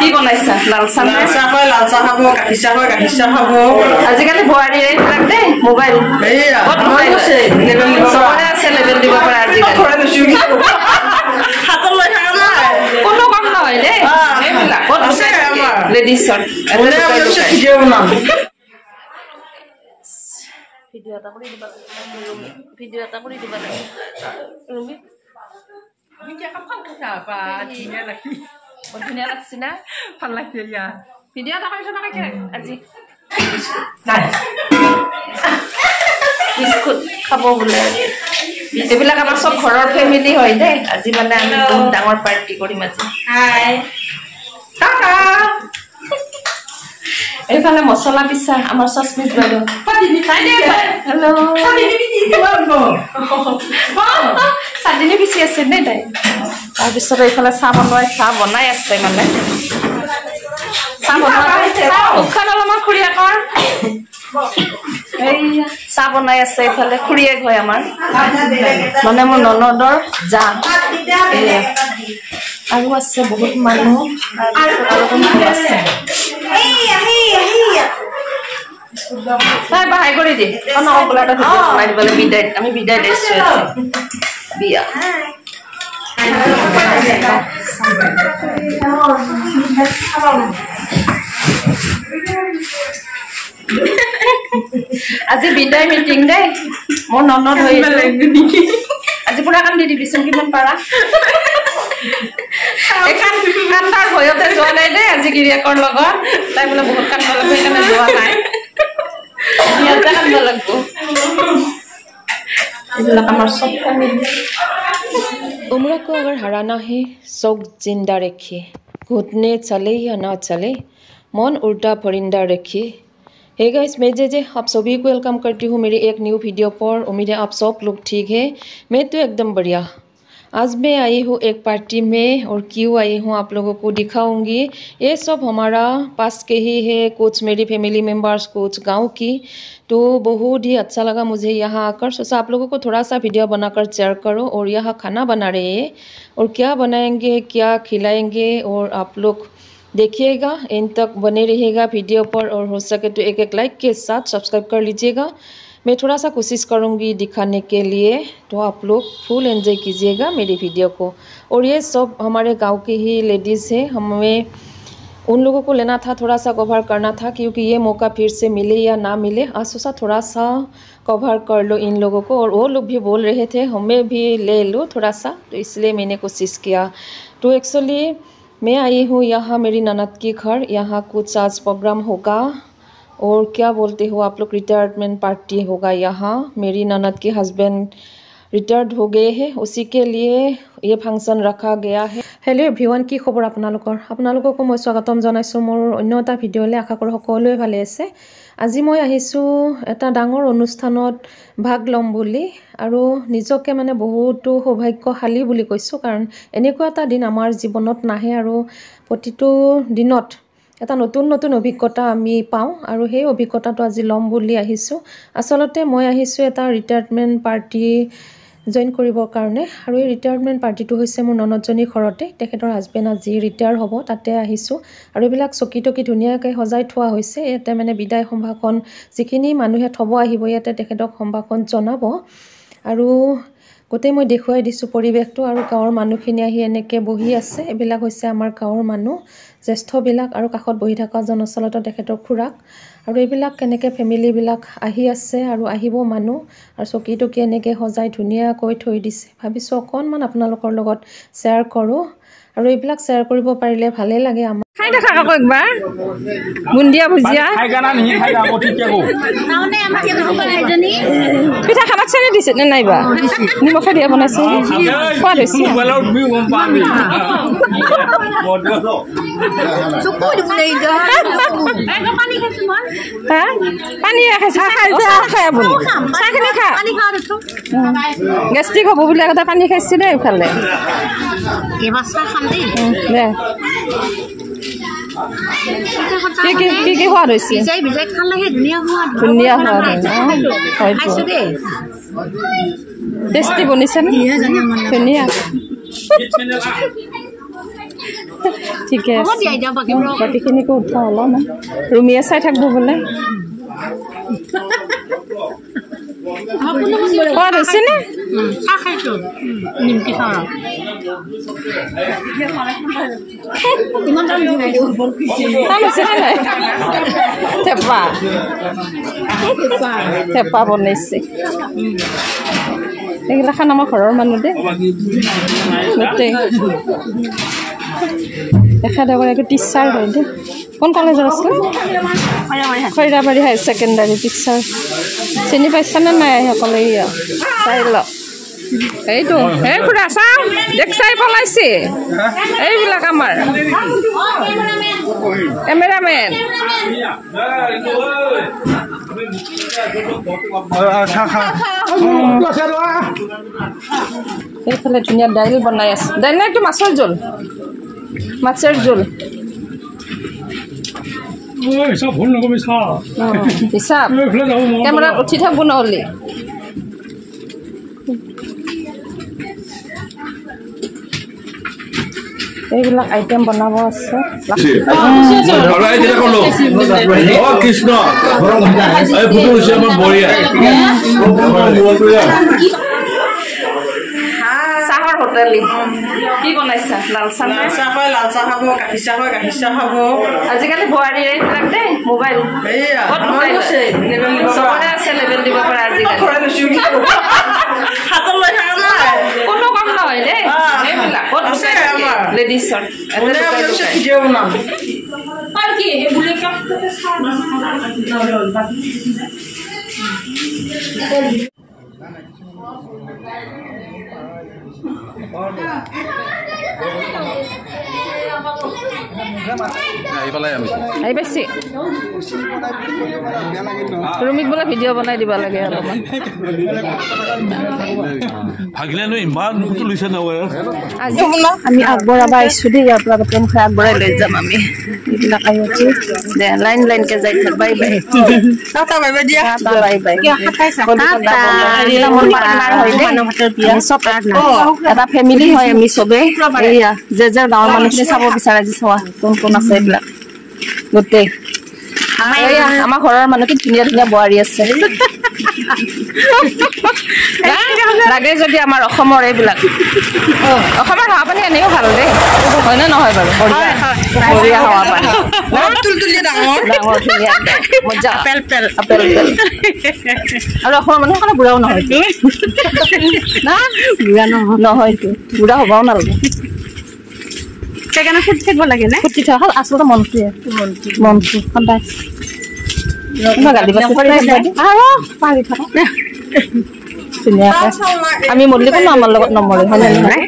কি বনাইছা লাল চাহ হয় লাল চাহ খাব গাখীৰ চাহ হয় গাখীৰ চাহ খাব আজিকালি বোৱাৰী এইবিলাক দেই মোবাইল চবৰে আছে লেবেল দিব পাৰে আজিকালি হাতত লৈ থকা নাই কোনো কাম নহয় দেই এইবিলাক ক'ত আছে আমাৰ লেডিছৰ ভিডিঅ' বনাম ভিডিঅ' এটা কৰি দিবা ৰুমি আমি কি কাম খাবা বা ধুনীয়া লাগি ধুনীয়া লাগছে না ভাল লাগছে ইয়া ভিডিঅ' এটা কৰিছ না কে আজি নাই বিস্কুট খাব বোলে এইবিলাক আমাৰ সব ঘৰৰ ফেমিলি হয় দেই আজি মানে আমি বহুত ডাঙৰ পাৰ্টি কৰিম আজি হাই টাটা এইফালে মছলা পিছা আমাৰ সসমিত বাইদেউ হেল্ল' চাদিনী পিছি আছে নে তাই তাৰপিছত এইফালে চাহ বনাই আছে মানে চাহ উৎসাহ অলপমান খুৰীয়ে কৰ চাহ বনাই আছে এইফালে খুৰীয়ে হয় আমাৰ মানে মোৰ ননদৰ জা আৰু আছে বহুত মানুহ আছে তাই বাহাই কৰি দি অনকলাটা ভিডিঅ' বনাই দিবলৈ বিদায় আমি বিদায় দিছো বিয়া আজি বিদায় মিটিং দেই মোৰ ননদ হৈ আজি পুৰা কাম দি দিবিচোন কিমান পাৰা কান্দাৰ ভয়তে যোৱা নাই দেই আজি গিৰিয়েকৰ লগত তাই বোলে বহুত কান্দ লাগবে সেইকাৰণে যোৱা নাই ইয়াতে কান্দ লাগব এইবিলাক আমাৰ চব ফেমিলি उम्र को अगर हराना है शौक जिंदा रखिए घुटने चले या ना चले मन उल्टा परिंदा रखिए हे गाइस मैं जे आप सभी को वेलकम करती हूँ मेरे एक न्यू वीडियो पर उम्मीद है आप सब लोग ठीक है मैं तो एकदम बढ़िया आज मैं आई हूँ एक पार्टी में और क्यों आई हूँ आप लोगों को दिखाऊंगी ये सब हमारा पास के ही है कुछ मेरी फैमिली मेम्बर्स कुछ गांव की तो बहुत ही अच्छा लगा मुझे यहाँ आकर सोचा आप लोगों को थोड़ा सा वीडियो बनाकर शेयर करो और यहाँ खाना बना रहे हैं और क्या बनाएंगे क्या खिलाएंगे और आप लोग देखिएगा इन तक बने रहिएगा वीडियो पर और हो सके तो एक लाइक के साथ सब्सक्राइब कर लीजिएगा मैं थोड़ा सा कोशिश करूँगी दिखाने के लिए तो आप लोग फुल एंजॉय कीजिएगा मेरी वीडियो को और ये सब हमारे गांव के ही लेडीज़ हैं हमें उन लोगों को लेना था थोड़ा सा कवर करना था क्योंकि ये मौका फिर से मिले या ना मिले आज सोचा थोड़ा सा कवर कर लो इन लोगों को और वो लोग भी बोल रहे थे हमें भी ले लो थोड़ा सा तो इसलिए मैंने कोशिश किया तो एक्चुअली मैं आई हूँ यहाँ मेरी ननद के घर यहाँ कुछ आज प्रोग्राम होगा और क्या बोलते हो आप लोग रिटायरमेंट पार्टी होगा यहाँ मेरी ननद के हस्बैंड रिटायर्ड हो गए हैं उसी के लिए ये फंक्शन रखा गया है हेलो एवरीवन की खबर आपको मैं स्वागतम जनाइছোঁ मोर अन्य এটা ভিডিঅ'লৈ আশা কৰোঁ সকলোৱে ভালে আছে আজি মই আহিছোঁ এটা ডাঙৰ অনুষ্ঠানত ভাগ লম বুলি আৰু নিজকে মানে বহুতো সৌভাগ্যশালী বুলি কৈছোঁ কাৰণ এনেকুৱা এটা দিন আমাৰ জীৱনত নাহে আৰু প্ৰতিটো দিনত এটা নতুন নতুন অভিজ্ঞতা আমি পাওঁ আৰু সেই অভিজ্ঞতাটো আজি লম বুলি আহিছোঁ আসলতে মই আহিছোঁ এটা ৰিটায়াৰমেন্ট পাৰ্টি জয়েন কৰিবৰ কাৰণে আৰু এই ৰিটায়াৰমেন্ট পাৰ্টিটো হৈছে মোৰ ননদজনী ঘৰতে তেখেতৰ হাজবেণ্ড আজি ৰিটায়াৰ হ'ব তাতে আহিছোঁ আৰু এইবিলাক চকী ধুনীয়াকৈ সজাই থোৱা হৈছে ইয়াতে মানে বিদায় সম্ভাষণ যিখিনি মানুহে থব আহিব ইয়াতে তেখেতক সম্ভাষণ জনাব আৰু গোটেই মই দেখুৱাই দিছোঁ পৰিৱেশটো আৰু গাঁৱৰ মানুহখিনি আহি এনেকৈ বহি আছে এইবিলাক হৈছে আমাৰ গাঁৱৰ মানুহ জ্যেষ্ঠবিলাক আৰু কাষত বহি থকা জনচলতা তেখেতৰ খুৰাক আৰু এইবিলাক কেনেকৈ ফেমিলিবিলাক আহি আছে আৰু আহিব মানুহ আৰু চকী এনেকৈ সজাই ধুনীয়াকৈ থৈ দিছে ভাবিছোঁ অকণমান আপোনালোকৰ লগত শ্বেয়াৰ কৰোঁ আৰু এইবিলাক শ্বেয়াৰ কৰিব পাৰিলে ভালেই লাগে খাই দেখা আকৌ একবাৰ বুন্দিয়া ভুজিয়া পিঠা খানাত চেনি দিছে নে নাইবা নিমখে দিয়া বনাইছে সোৱাদ হৈছে পানী খাই আপুনি চাহখিনি খা গেষ্ট্ৰিক হ'ব বুলি আগতে পানী খাইছে দেই ইফালে দে কি সোৱাদ হৈছে ধুনীয়া সোৱাদ হয়তো টেষ্টি বনিছে নে ধুনীয়া ঠিকে আছে বাকীখিনিকো উঠা হ'লা না ৰুমিয়ে চাই থাকিব বোলে সোৱাদ হৈছে নে থেপা বনাইছে এইগিলা খান আমাৰ ঘৰৰ মানুহ দে গোটেই দেখা দেখো টিচাৰ হয় দে কোন কলেজৰ আছিল খৈৰাবাৰী হায়াৰ ছেকেণ্ডাৰী টিচাৰ চিনি পাইছানে নাই সকলে চাই ল এইটো এই খুৰা চাওঁ দেখ চাই পলাইছে এইবিলাক আমাৰ কেমেৰামেন এইফালে ধুনীয়া দাইল বনাই আছে দাইল নাই এইটো মাছৰ জোল হিচাপ কেমেৰাত উঠি থাকব নহ'লে এইবিলাক আইটেম বনাব আছে চাহৰ হোটেল কি বনাইছা লাল চাহ লাল চাহ খাব গাখীৰ চাহ খাব আজিকালি বোৱাৰী এইবিলাক দেই মোবাইল চবৰে আছে লেবেল দিব পাৰে আজিকালি কোনো কাম নহয় দেই এইবিলাক ক'ত আছে লেডিছৰ ভিডিঅ' বনাম আৰু কি এইবোলে কাম ৰুমিক বোলে ভিডিঅ' বনাই দিব লাগে অলপমান আমি আগবঢ়াব আহিছো দেই ইয়াৰ পৰা ট্ৰেইন খাই আগবঢ়াই লৈ যাম আমি এইবিলাক আহি আছো দে লাইন লাইনকে যাই থাক বাই বাই এটা ফেমিলি হয় আমি চবে এয়া যে যে গাঁৱৰ মানুহখিনি চাব বিচাৰে আজি চোৱা কোন কোন আছে এইবিলাক গোটেই আমাৰ ঘৰৰ মানুহ কি ধুনীয়া ধুনীয়া বোৱাৰী আছে লাগে যদি আমাৰ অসমৰ এইবিলাক অসমৰ হাৱা পানী এনেও ভাল দেই হয় নে নহয় বাৰু বঢ়িয়া হাৱা পানী আৰু অসমৰ মানুহ কাৰণে বুঢ়াও নহয় না বুঢ়া নহয়তো বুঢ়া হবাও নালাগে সেইকাৰণে ফুটি থাকিব লাগে নে ফুটি থকা আচলতে মনটোৱে মনটো সদায় আমি মৰিলে কোনো আমাৰ লগত নমৰে হয় নহয়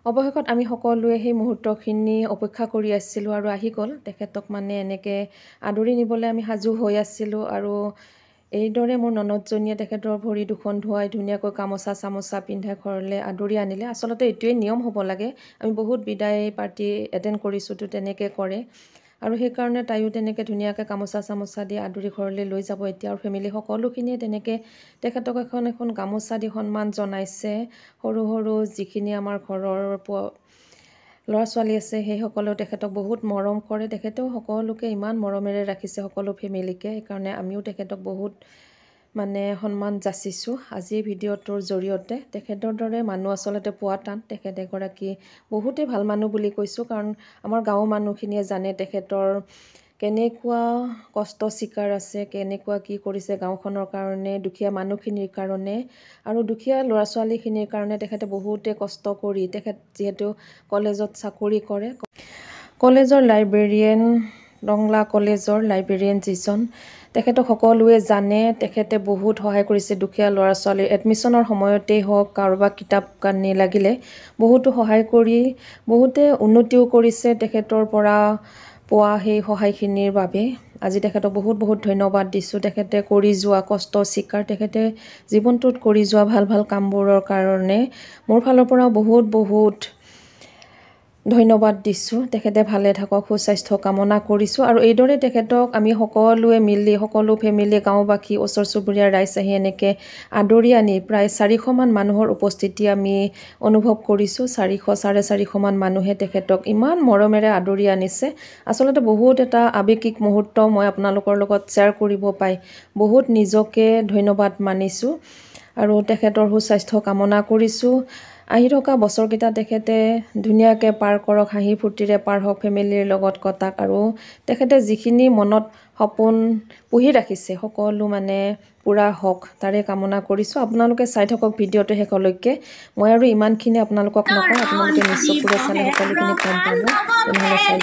অৱশেষত আমি সকলোৱে সেই মুহূৰ্তখিনি অপেক্ষা কৰি আছিলোঁ আৰু আহি গ'ল তেখেতক মানে এনেকৈ আদৰি নিবলৈ আমি সাজু হৈ আছিলোঁ আৰু এইদৰে মোৰ ননদজনীয়ে তেখেতৰ ভৰি দুখন ধুৱাই ধুনীয়াকৈ গামোচা চামোচা পিন্ধাই ঘৰলৈ আদৰি আনিলে আচলতে এইটোৱেই নিয়ম হ'ব লাগে আমি বহুত বিদায় পাৰ্টি এটেণ্ড কৰিছোঁ তো তেনেকৈ কৰে আৰু সেইকাৰণে তাইও তেনেকৈ ধুনীয়াকৈ গামোচা চামোচা দি আদৰি ঘৰলৈ লৈ যাব এতিয়া আৰু ফেমিলি সকলোখিনিয়ে তেনেকৈ তেখেতক এখন গামোচা দি সন্মান জনাইছে সৰু সৰু যিখিনি আমাৰ ঘৰৰ ল'ৰা ছোৱালী আছে সেইসকলেও তেখেতক বহুত মৰম কৰে তেখেতেও সকলোকে ইমান মৰমেৰে ৰাখিছে সকলো ফেমিলিকে সেইকাৰণে আমিও তেখেতক বহুত মানে সন্মান যাচিছোঁ আজি ভিডিঅ'টোৰ জৰিয়তে তেখেতৰ দৰে মানুহ আচলতে পোৱা টান তেখেত এগৰাকী বহুতেই ভাল মানুহ বুলি কৈছোঁ কাৰণ আমাৰ গাঁৱৰ মানুহখিনিয়ে জানে তেখেতৰ কেনেকুৱা কষ্ট স্বীকাৰ আছে, কেনেকুৱা কি কৰিছে গাঁওখনৰ কাৰণে, দুখীয়া মানুহখিনিৰ কাৰণে আৰু দুখীয়া ল'ৰা ছোৱালীখিনিৰ কাৰণে তেখেতে বহুতে কষ্ট কৰি তেখেত যিহেতু কলেজত চাকৰি কৰে, কলেজৰ লাইব্ৰেৰিয়ান, টংলা কলেজৰ লাইব্ৰেৰিয়ান যিজন, তেখেতক সকলোৱে জানে। তেখেতে বহুত সহায় কৰিছে দুখীয়া ল'ৰা ছোৱালীৰ এডমিশ্যনৰ সময়তেই হওক, কাৰোবাক কিতাপ কানি লাগিলে বহুতো সহায় কৰি বহুতে উন্নতিও কৰিছে তেখেতৰ পৰা পোৱা সেই সহায়খিনিৰ বাবে। আজি তেখেতক বহুত বহুত ধন্যবাদ দিছোঁ। তেখেতে কৰি যোৱা কষ্ট স্বীকাৰ, তেখেতে জীৱনটোত কৰি যোৱা ভাল ভাল কামবোৰৰ কাৰণে মোৰ ফালৰ পৰাও বহুত বহুত ধন্যবাদ দিছোঁ। তেখেতে ভালে থাকক, সুস্বাস্থ্য কামনা কৰিছোঁ আৰু এইদৰে তেখেতক আমি সকলোৱে মিলি, সকলো ফেমিলি, গাঁওবাসী, ওচৰ চুবুৰীয়াৰ ৰাইজ আহি এনেকৈ আদৰি আনি প্ৰায় 400মান মানুহৰ উপস্থিতি আমি অনুভৱ কৰিছোঁ। 400-450মান মানুহে তেখেতক ইমান মৰমেৰে আদৰি আনিছে। আচলতে বহুত এটা আৱেগিক মুহূৰ্ত মই আপোনালোকৰ লগত শ্বেয়াৰ কৰিব পাই বহুত নিজকে ধন্যবাদ মানিছোঁ আৰু তেখেতৰ সুস্বাস্থ্য কামনা কৰিছোঁ। আহি থকা বছৰকেইটা তেখেতে ধুনীয়াকৈ পাৰ কৰক, হাঁহি ফূৰ্তিৰে পাৰ হওক, ফেমিলিৰ লগত কটাক আৰু তেখেতে যিখিনি মনত সপোন পুহি ৰাখিছে সকলো মানে পূৰা হওক তাৰে কামনা কৰিছোঁ। আপোনালোকে চাই থাকক ভিডিঅ'টো শেষলৈকে। মই আৰু ইমানখিনি আপোনালোকক নকওঁ, আপোনালোকে নিশ্চয়কৈ চালে সকলোখিনি গম পাব। তেনেহ'লে চাই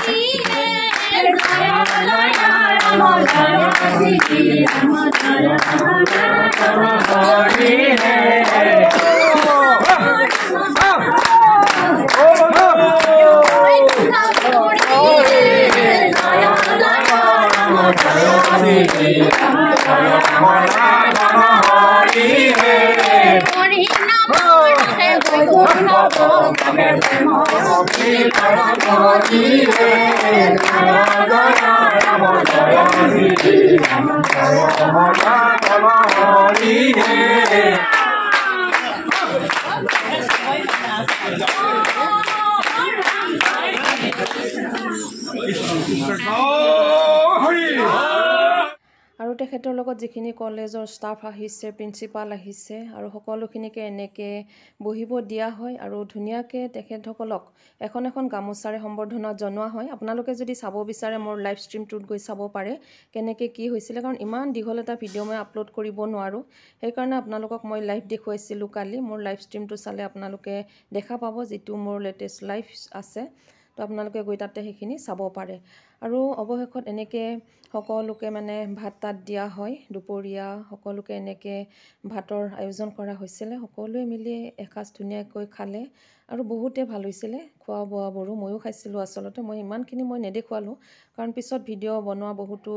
আৰু তেখেতৰ লগত যিখিনি কলেজৰ ষ্টাফ আহিছে, প্ৰিন্সিপাল আহিছে আৰু সকলোখিনিকে এনেকৈ বহিব দিয়া হয় আৰু ধুনীয়াকৈ তেখেতসকলক এখন এখন গামোচাৰে সম্বৰ্ধনা জনোৱা হয়। আপোনালোকে যদি চাব বিচাৰে মোৰ লাইভ ষ্ট্ৰীমটোত গৈ চাব পাৰে কেনেকৈ কি হৈছিলে, কাৰণ ইমান দীঘল এটা ভিডিঅ' মই আপলোড কৰিব নোৱাৰোঁ। সেইকাৰণে আপোনালোকক মই লাইভ দেখুৱাইছিলোঁ কালি। মোৰ লাইভ ষ্ট্ৰীমটো চালে আপোনালোকে দেখা পাব যিটো মোৰ লেটেষ্ট লাইভ আছে, তো আপোনালোকে গৈ তাতে সেইখিনি চাব পাৰে। আৰু অৱশেষত এনেকৈ সকলোকে মানে ভাত তাত দিয়া হয়, দুপৰীয়া সকলোকে এনেকৈ ভাতৰ আয়োজন কৰা হৈছিলে। সকলোৱে মিলি এসাঁজ ধুনীয়াকৈ খালে আৰু বহুতে ভাল হৈছিলে খোৱা বোৱাবোৰো। ময়ো খাইছিলোঁ। আচলতে মই ইমানখিনি মই নেদেখুৱালোঁ কাৰণ পিছত ভিডিঅ' বনোৱা বহুতো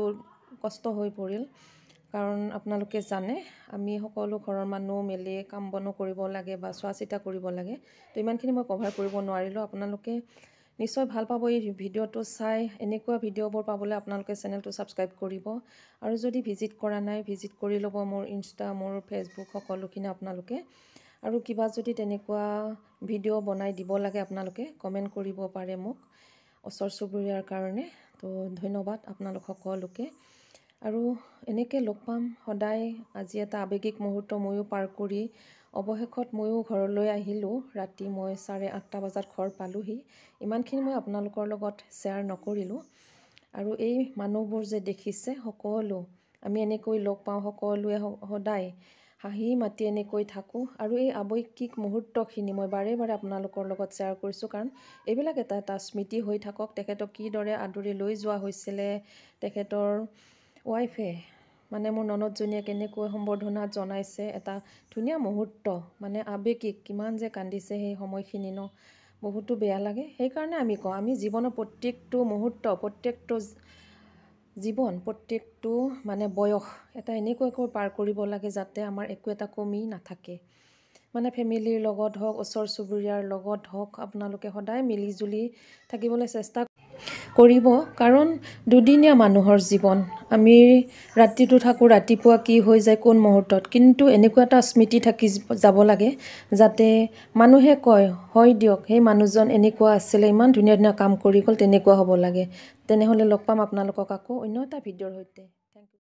কষ্ট হৈ পৰিল। কাৰণ আপোনালোকে জানে আমি সকলো ঘৰৰ মানুহ মিলি কাম বনো কৰিব লাগে বা চোৱা চিতা কৰিব লাগে, তো ইমানখিনি মই কভাৰ কৰিব নোৱাৰিলোঁ। আপোনালোকে নিশ্চয় ভাল পাব এই ভিডিঅ'টো চাই। এনেকুৱা ভিডিঅ'বোৰ পাবলৈ আপোনালোকে চেনেলটো ছাবস্ক্ৰাইব কৰিব আৰু যদি ভিজিট কৰা নাই ভিজিট কৰি ল'ব মোৰ ইনষ্টা, মোৰ ফেচবুক সকলোখিনি আপোনালোকে। আৰু কিবা যদি তেনেকুৱা ভিডিঅ' বনাই দিব লাগে আপোনালোকে কমেণ্ট কৰিব পাৰে মোক ওচৰ চুবুৰীয়াৰ কাৰণে। তো ধন্যবাদ আপোনালোক সকলোকে। আৰু এনেকৈ লগ পাম সদায়। আজি এটা আৱেগিক মুহূৰ্ত ময়ো পাৰ কৰি অৱশেষত ময়ো ঘৰলৈ আহিলোঁ। ৰাতি মই 8:30 বজাত ঘৰ পালোহি। ইমানখিনি মই আপোনালোকৰ লগত শ্বেয়াৰ নকৰিলোঁ। আৰু এই মানুহবোৰ যে দেখিছে সকলো আমি এনেকৈ লগ পাওঁ, সকলোৱে সদায় হাঁহি মাতি এনেকৈ থাকোঁ। আৰু এই আৱেগিক মুহূৰ্তখিনি মই বাৰে বাৰে আপোনালোকৰ লগত শ্বেয়াৰ কৰিছোঁ কাৰণ এইবিলাক এটা এটা স্মৃতি হৈ থাকক। তেখেতক কিদৰে আদৰি লৈ যোৱা হৈছিলে, তেখেতৰ ৱাইফে মানে মোৰ ননদজনীয়ে কেনেকৈ সম্বৰ্ধনা জনাইছে, এটা ধুনীয়া মুহূৰ্ত মানে আৱেগিক। কিমান যে কান্দিছে সেই সময়খিনি বহুতো বেয়া লাগে। সেইকাৰণে আমি কওঁ আমি জীৱনৰ প্ৰত্যেকটো মুহূৰ্ত, প্ৰত্যেকটো জীৱন, প্ৰত্যেকটো মানে বয়স এটা এনেকুৱাকৈ পাৰ কৰিব লাগে যাতে আমাৰ একো এটা কমি নাথাকে। মানে ফেমিলিৰ লগত হওক, ওচৰ চুবুৰীয়াৰ লগত হওক, আপোনালোকে সদায় মিলিজুলি থাকিবলৈ চেষ্টা কৰিব। কাৰণ দুদিনীয়া মানুহৰ জীৱন। আমি ৰাতিটো থাকোঁ, ৰাতিপুৱা কি হৈ যায় কোন মুহূৰ্তত, কিন্তু এনেকুৱা এটা স্মৃতি থাকি যাব লাগে যাতে মানুহে কয় হয় দিয়ক সেই মানুহজন এনেকুৱা আছিলে, ইমান ধুনীয়া ধুনীয়া কাম কৰি গ'ল, তেনেকুৱা হ'ব লাগে। তেনেহ'লে লগ পাম আপোনালোকক আকৌ অন্য এটা ভিডিঅ'ৰ সৈতে।